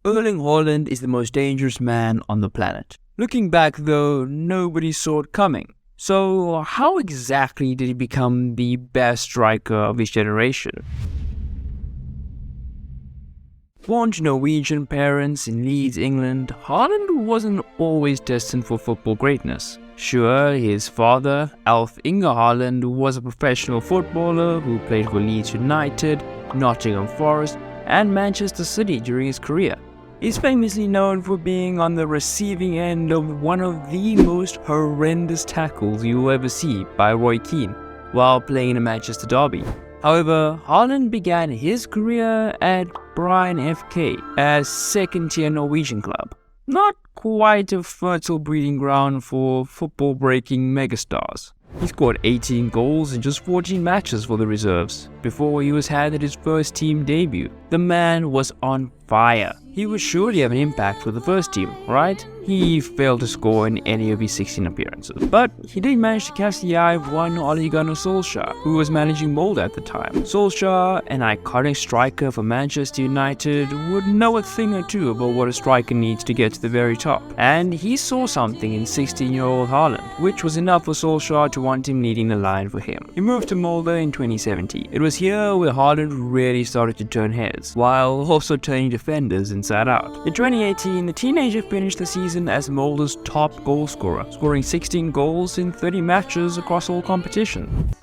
Erling Haaland is the most dangerous man on the planet. Looking back though, nobody saw it coming. So how exactly did he become the best striker of his generation? Born to Norwegian parents in Leeds, England, Haaland wasn't always destined for football greatness. Sure, his father, Alf Inge Haaland, was a professional footballer who played for Leeds United, Nottingham Forest, and Manchester City during his career. He's famously known for being on the receiving end of one of the most horrendous tackles you will ever see by Roy Keane while playing in a Manchester derby. However, Haaland began his career at Brian FK, a second-tier Norwegian club. Not quite a fertile breeding ground for football-breaking megastars. He scored 18 goals in just 14 matches for the reserves before he was handed his first team debut. The man was on fire. He would surely have an impact for the first team, right? He failed to score in any of his 16 appearances. But he did manage to catch the eye of one Ole Gunnar Solskjaer, who was managing Molde at the time. Solskjaer, an iconic striker for Manchester United, would know a thing or two about what a striker needs to get to the very top. And he saw something in 16-year-old Haaland, which was enough for Solskjaer to want him leading the line for him. He moved to Molde in 2017. It was here where Haaland really started to turn heads, while also turning defenders inside out. In 2018, the teenager finished the season as Molde's top goal scorer, scoring 16 goals in 30 matches across all competitions.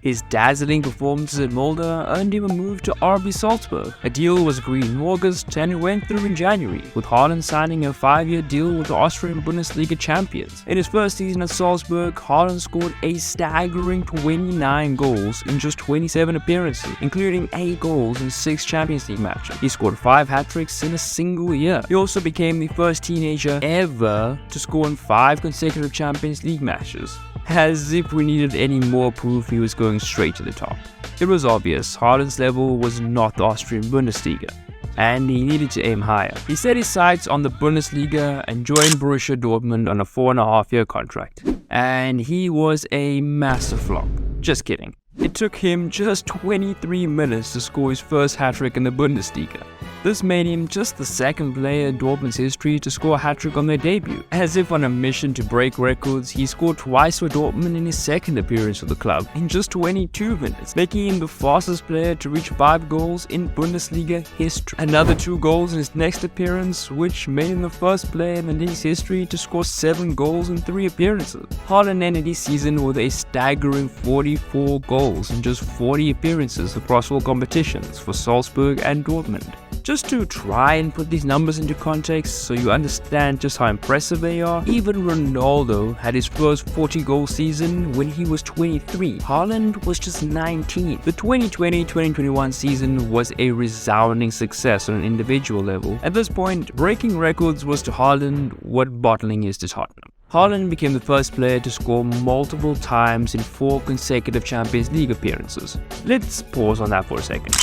His dazzling performances at Molde earned him a move to RB Salzburg. A deal was agreed in August and it went through in January, with Haaland signing a 5-year deal with the Austrian Bundesliga champions. In his first season at Salzburg, Haaland scored a staggering 29 goals in just 27 appearances, including 8 goals in 6 Champions League matches. He scored 5 hat-tricks in a single year. He also became the first teenager ever to score in 5 consecutive Champions League matches. As if we needed any more proof he was going straight to the top. It was obvious Haaland's level was not the Austrian Bundesliga, and he needed to aim higher. He set his sights on the Bundesliga and joined Borussia Dortmund on a 4.5-year contract. And he was a massive flop. Just kidding. It took him just 23 minutes to score his first hat-trick in the Bundesliga. This made him just the second player in Dortmund's history to score a hat-trick on their debut. As if on a mission to break records, he scored twice for Dortmund in his second appearance for the club in just 22 minutes, making him the fastest player to reach 5 goals in Bundesliga history. Another 2 goals in his next appearance, which made him the first player in the league's history to score 7 goals in 3 appearances. Haaland ended his season with a staggering 44 goals in just 40 appearances across all competitions for Salzburg and Dortmund. Just to try and put these numbers into context so you understand just how impressive they are, even Ronaldo had his first 40-goal season when he was 23. Haaland was just 19. The 2020-2021 season was a resounding success on an individual level. At this point, breaking records was to Haaland what bottling is to Tottenham. Haaland became the first player to score multiple times in 4 consecutive Champions League appearances. Let's pause on that for a second.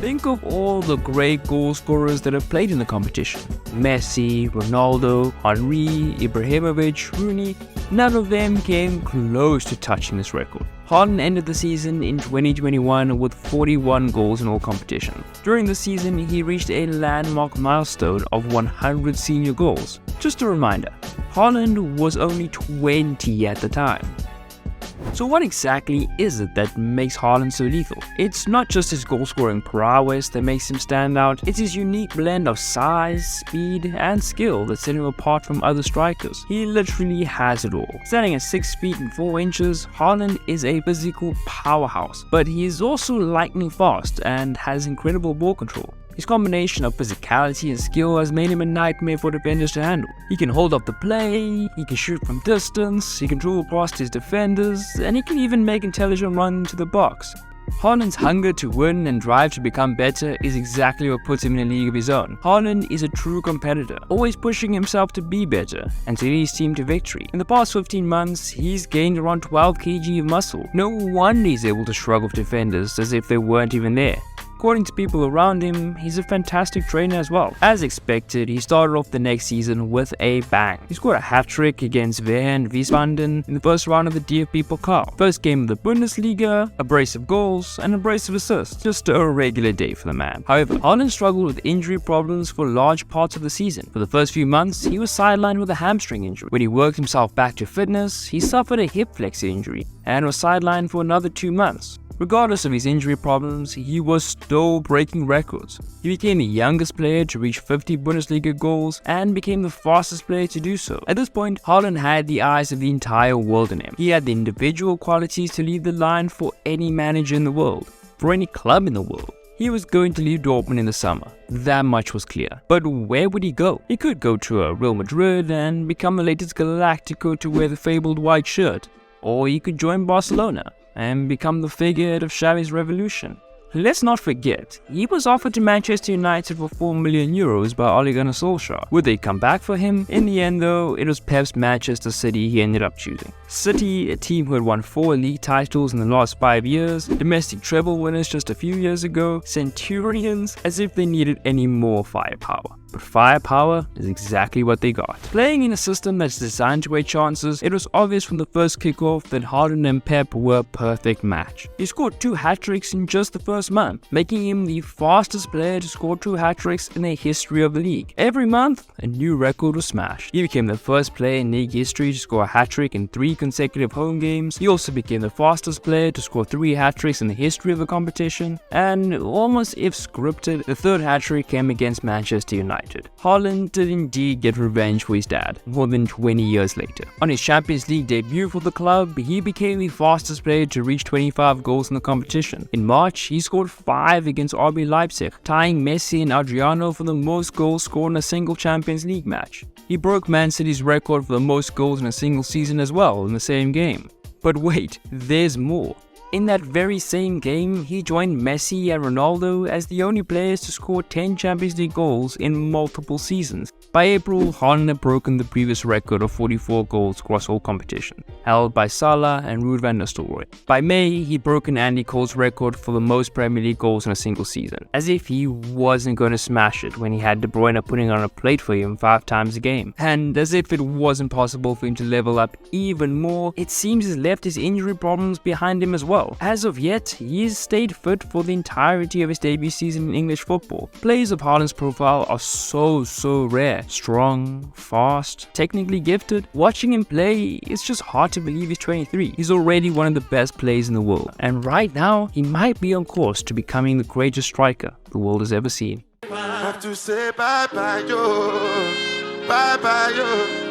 Think of all the great goal scorers that have played in the competition. Messi, Ronaldo, Henry, Ibrahimovic, Rooney. None of them came close to touching this record. Haaland ended the season in 2021 with 41 goals in all competitions. During the season, he reached a landmark milestone of 100 senior goals. Just a reminder, Haaland was only 20 at the time. So what exactly is it that makes Haaland so lethal? It's not just his goal-scoring prowess that makes him stand out, it's his unique blend of size, speed, and skill that set him apart from other strikers. He literally has it all. Standing at 6 feet and 4 inches, Haaland is a physical powerhouse, but he is also lightning fast and has incredible ball control. His combination of physicality and skill has made him a nightmare for defenders to handle. He can hold up the play, he can shoot from distance, he can dribble past his defenders, and he can even make intelligent runs into the box. Haaland's hunger to win and drive to become better is exactly what puts him in a league of his own. Haaland is a true competitor, always pushing himself to be better and to lead his team to victory. In the past 15 months, he's gained around 12 kg of muscle. No wonder he's able to shrug off defenders as if they weren't even there. according to people around him, he's a fantastic trainer as well. As expected, he started off the next season with a bang. He scored a hat-trick against Wiesbaden in the first round of the DFB Pokal. First game of the Bundesliga, a brace of goals, and a brace of assists. Just a regular day for the man. However, Haaland struggled with injury problems for large parts of the season. For the first few months, he was sidelined with a hamstring injury. When he worked himself back to fitness, he suffered a hip flexor injury and was sidelined for another 2 months. Regardless of his injury problems, he was still breaking records. He became the youngest player to reach 50 Bundesliga goals and became the fastest player to do so. At this point, Haaland had the eyes of the entire world on him. He had the individual qualities to lead the line for any manager in the world, for any club in the world. He was going to leave Dortmund in the summer. That much was clear. But where would he go? He could go to a Real Madrid and become the latest Galactico to wear the fabled white shirt. Or he could join Barcelona and become the figurehead of Xavi's revolution. Let's not forget, he was offered to Manchester United for €4 million by Ole Gunnar Solskjaer. Would they come back for him? In the end though, it was Pep's Manchester City he ended up choosing. City, a team who had won 4 league titles in the last 5 years, domestic treble winners just a few years ago, Centurions, as if they needed any more firepower. But firepower is exactly what they got. Playing in a system that's designed to weigh chances, it was obvious from the first kickoff that Haaland and Pep were a perfect match. He scored 2 hat-tricks in just the first month, making him the fastest player to score 2 hat-tricks in the history of the league. Every month, a new record was smashed. He became the first player in league history to score a hat-trick in 3 consecutive home games. He also became the fastest player to score 3 hat-tricks in the history of the competition. And almost if scripted, the 3rd hat-trick came against Manchester United. Haaland did indeed get revenge for his dad, more than 20 years later. On his Champions League debut for the club, he became the fastest player to reach 25 goals in the competition. In March, he scored 5 against RB Leipzig, tying Messi and Adriano for the most goals scored in a single Champions League match. He broke Man City's record for the most goals in a single season as well in the same game. But wait, there's more. In that very same game, he joined Messi and Ronaldo as the only players to score 10 Champions League goals in multiple seasons. By April, Haaland had broken the previous record of 44 goals across all competition, held by Salah and Ruud van Nistelrooy. By May, he'd broken Andy Cole's record for the most Premier League goals in a single season, as if he wasn't going to smash it when he had De Bruyne putting on a plate for him 5 times a game. And as if it wasn't possible for him to level up even more, it seems he's left his injury problems behind him as well. As of yet, he's stayed fit for the entirety of his debut season in English football. Players of Haaland's profile are so rare. Strong, fast, technically gifted. Watching him play, it's just hard to believe he's 23. He's already one of the best players in the world. And right now, he might be on course to becoming the greatest striker the world has ever seen. Have to say bye-bye, yo. Bye-bye, yo.